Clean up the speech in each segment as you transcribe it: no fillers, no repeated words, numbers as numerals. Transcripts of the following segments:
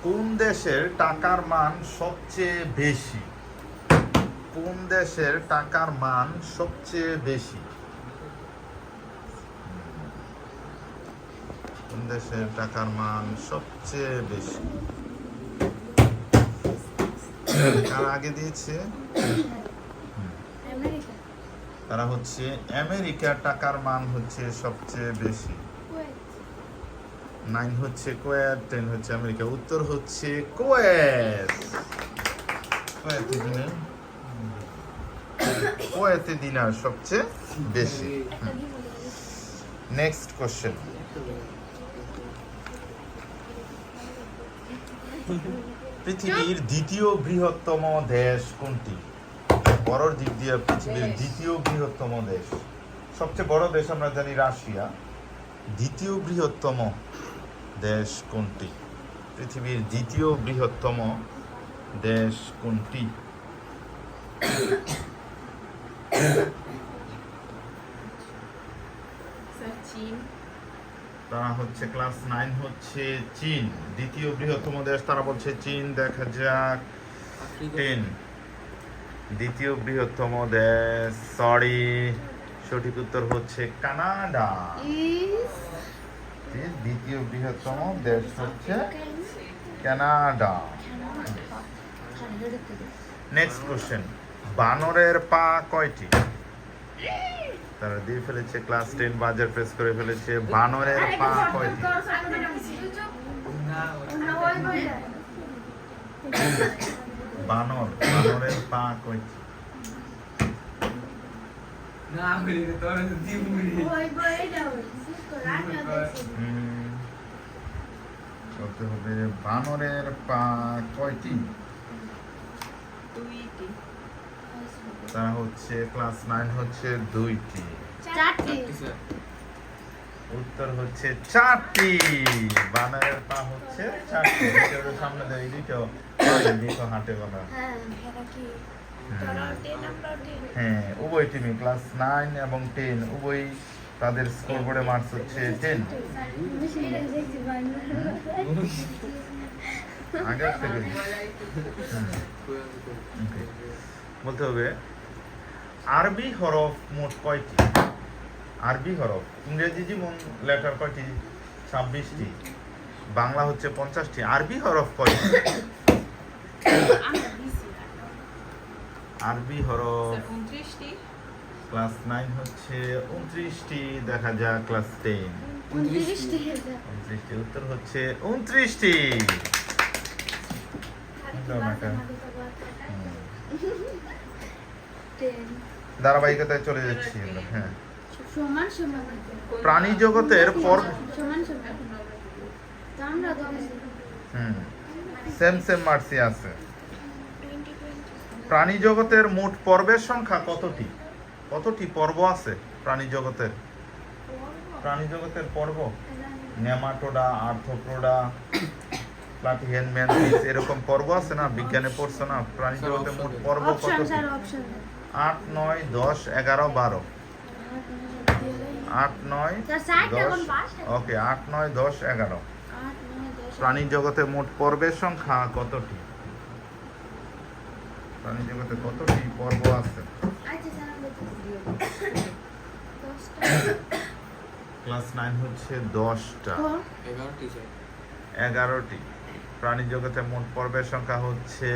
কোন দেশের টাকার মান সবচেয়ে বেশি? কোন দেশের টাকার মান সবচেয়ে বেশি? কোন দেশের টাকার মান সবচেয়ে বেশি? কারা আগে দিয়েছে? তারা হচ্ছে আমেরিকার টাকার মান হচ্ছে সবচেয়ে বেশি। 9 হচ্ছে কুয়েত, 10 হচ্ছে আমেরিকা। উত্তর হচ্ছে কুয়েত। কুয়েতে দিনার সবচেয়ে বেশি। Next question. পৃথিবীর দ্বিতীয় বৃহত্তম দেশ কোনটি? বড়র দিক দিয়ে পৃথিবীর দ্বিতীয় বৃহত্তম দেশ, সবচেয়ে বড় দেশ আমরা জানি রাশিয়া। দ্বিতীয় বৃহত্তম দেশ কোনটি? পৃথিবীর দ্বিতীয় বৃহত্তম দেশ কোনটি? তারা হচ্ছে ক্লাস 9 হচ্ছে চীন। দ্বিতীয় বৃহত্তম দেশ তারা বলছে চীন। দেখা যাক 10। দ্বিতীয় বৃহত্তম দেশ, সরি, সঠিক উত্তর হচ্ছে কানাডা। দ্বিতীয় বৃহত্তম দেশ হচ্ছে কানাডা। Next question. বানরের পা কয়টি? তারা দিয়ে ফেলেছে ক্লাস 10, বাজার প্রেস করে ফেলেছে। বানরের পা কয়টি? বানরের পা কয়টি? বলতে হবে বানরের পা কয়টি? তারা হচ্ছে ক্লাস 9 হচ্ছে 2টি। উত্তর হচ্ছে 4টি। বানরের পা হচ্ছে 4টি। সামনে দেয় দুটো হাঁটে বলা। হ্যাঁ, উভয় টিমই ক্লাস 9 এবং 10 উভয় তাদের স্কোর বোর্ডে মার্কস হচ্ছে 10। আগে থেকে বলতে হবে আরবি হরফ মোট কয়টি? আরবি হরফ, ইংরেজি যেমন লেটার কয়টি? 26টি। বাংলা হচ্ছে 50টি। আরবি হরফ কয়টি? আরবি হরফ ক্লাস 9 হচ্ছে 29টি। দেখা যাক ক্লাস 10। 29টি। উত্তর হচ্ছে 29টি। ধারাবাহিকতায় চলে যাচ্ছি। হ্যাঁ, প্রাণী জগতের সেম মার্সি আছে। প্রাণী জগতের মোট পর্বের সংখ্যা কতটি? কতটি পর্ব আছে প্রাণী জগতের? প্রাণী জগতের পর্ব নেমাটোডা, আর্থ্রোপোডা, প্লাটিহেলমিয়ান, ম্যানফিস, এরকম পর্ব আছে না? বিজ্ঞানে পড়ছো না? প্রাণী জগতের মোট পর্ব কতটি? 8, 9, 10, 11, 12। 8, 9, 10। ওকে, 8, 9, 10, 11। প্রাণী জগতে মোট পর্বের সংখ্যা কতটি? প্রাণী জগতে কতটি পর্ব আছে? ক্লাস 9 হচ্ছে 10টা। 11টি। প্রাণী জগতে মোট পর্বের সংখ্যা হচ্ছে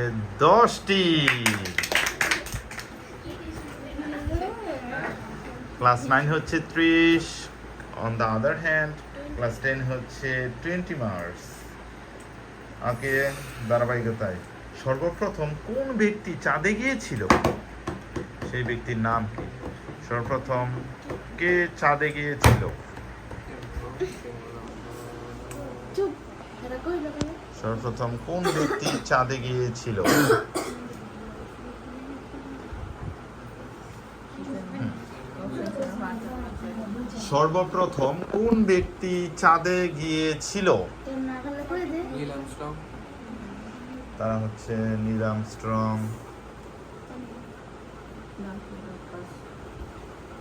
10টি। ক্লাস 9 হচ্ছে 30। On the other hand class 10 হচ্ছে 20 মার্কস। ওকে, ধারাবাহিকতায় সর্বপ্রথম কোন ব্যক্তি চাঁদে গিয়েছিল? সেই ব্যক্তির নাম কি? সর্বপ্রথম কে চাঁদে গিয়েছিল? সর্বপ্রথম কোন ব্যক্তি চাঁদে গিয়েছিল? সর্বপ্রথম কোন ব্যক্তি চাঁদে গিয়েছিল? তারা হচ্ছে নীল আর্মস্ট্রং।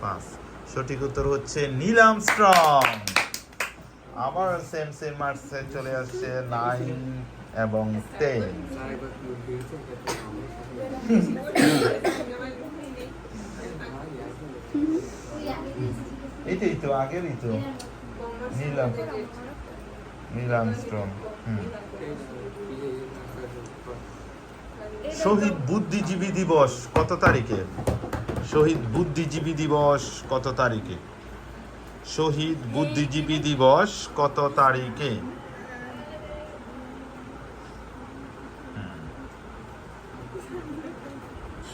5 সঠিক উত্তর হচ্ছে নীল আর্মস্ট্রং। আবার সেম সেম মার্কসে চলে আসছে 9 এবং 10। এই তো আগেরই তো নীল আর্মস্ট্রং। শহীদ বুদ্ধিজীবী দিবস কত তারিখে? শহীদ বুদ্ধিজীবী দিবস কত তারিখে? শহীদ বুদ্ধিজীবী দিবস কত তারিখে?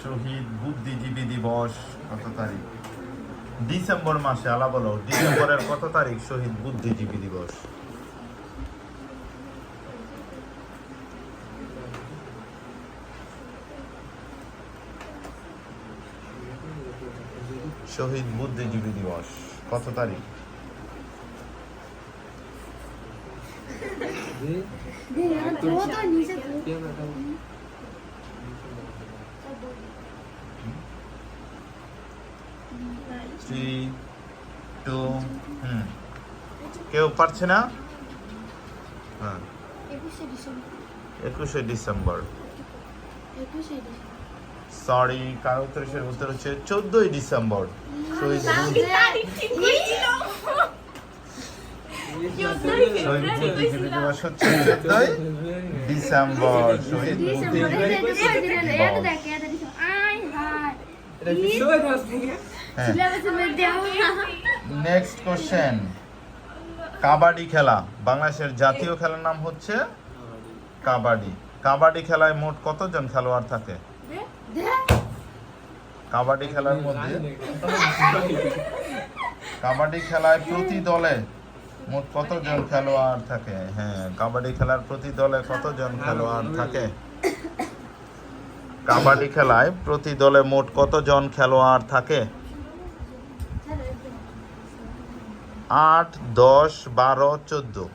শহীদ বুদ্ধিজীবী দিবস কত তারিখ? ডিসেম্বর মাসে। আলা বলো, ডিসেম্বরের কত তারিখ শহীদ বুদ্ধিজীবী দিবস? শহীদ বুদ্ধিজীবী দিবস কত তারিখ? কেউ পারছে না? হ্যাঁ, 21শে ডিসেম্বর। সরি, কারো উত্তর হচ্ছে 14ই ডিসেম্বর। শহীদ বুদ্ধিজীবী দিবস হচ্ছে 14ই ডিসেম্বর। শহীদ বুদ্ধিজীবী দিবস। Next question. কাবাডি খেলা বাংলাদেশের জাতীয় খেলার নাম হচ্ছে কাবাডি। কাবাডি খেলায় মোট কতজন খেলোয়াড় থাকে? কাবাডি খেলার মধ্যে কাবাডি খেলায় প্রতি দলে মোট কতজন খেলোয়াড় থাকে? হ্যাঁ, কাবাডি খেলার প্রতি দলে কতজন খেলোয়াড় থাকে? কাবাডি খেলায় প্রতি দলে মোট কতজন খেলোয়াড় থাকে? 8, 10, 12, 14।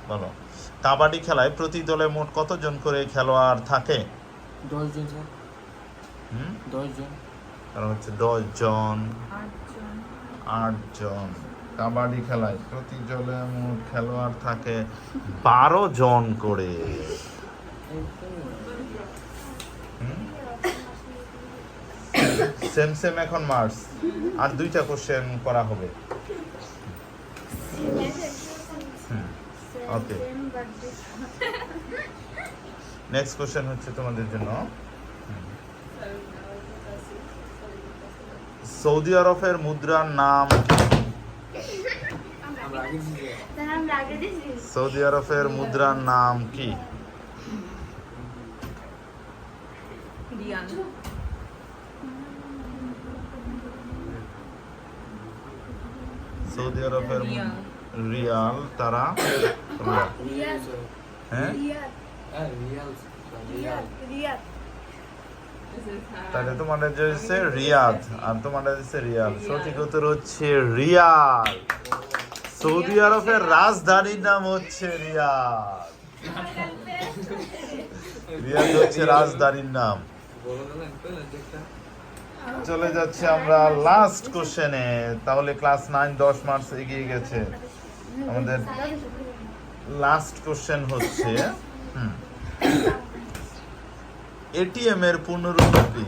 বলো, কাবাডি খেলায় প্রতি দলে মোট কতজন করে খেলোয়াড় থাকে? 10 জন স্যার। 10 জন। কারণ হচ্ছে 10 জন, 8 জন। কাবাডি খেলায় প্রতি দলে মোট খেলোয়াড় থাকে 12 জন করে। সেম সেম এখন মার্কস। আর 2টা কোশ্চেন করা হবে। ওকে, নেক্সট কোশ্চেন হচ্ছে তোমাদের জন্য। সৌদি আরবের মুদ্রার নাম? সৌদি আরবের মুদ্রার নাম কি? সৌদি আরবের রিয়াল। তারা হ্যাঁ, তাহলে তোমাদের যে হচ্ছে রিয়াদ আর তোমাদের হচ্ছে রিয়াল। সঠিক উত্তর হচ্ছে রিয়াল। সৌদি আরবের রাজধানীর নাম হচ্ছে রিয়াদ। রিয়াদ হচ্ছে রাজধানীর নাম। চলে যাচ্ছে আমরা লাস্ট কোশ্চেনে। তাহলে ক্লাস 9 10 মার্কস এগিয়ে গেছে। আমাদের লাস্ট কোশ্চেন হচ্ছে এটিএম এর পূর্ণরূপ কি?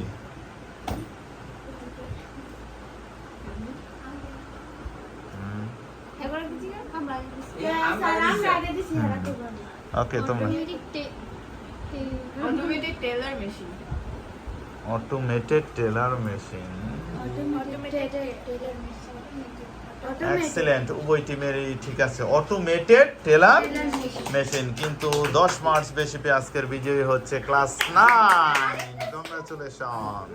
ওকে, তোমরা automated teller machine. Automated teller machine. Excellent, উভয় টিমেরই ঠিক আছে। Automated teller machine. কিন্তু 10 মার্কস বেশি পেয়ে আজকের বিজয়ী হচ্ছে ক্লাস 9। কংগ্রাচুলেশন।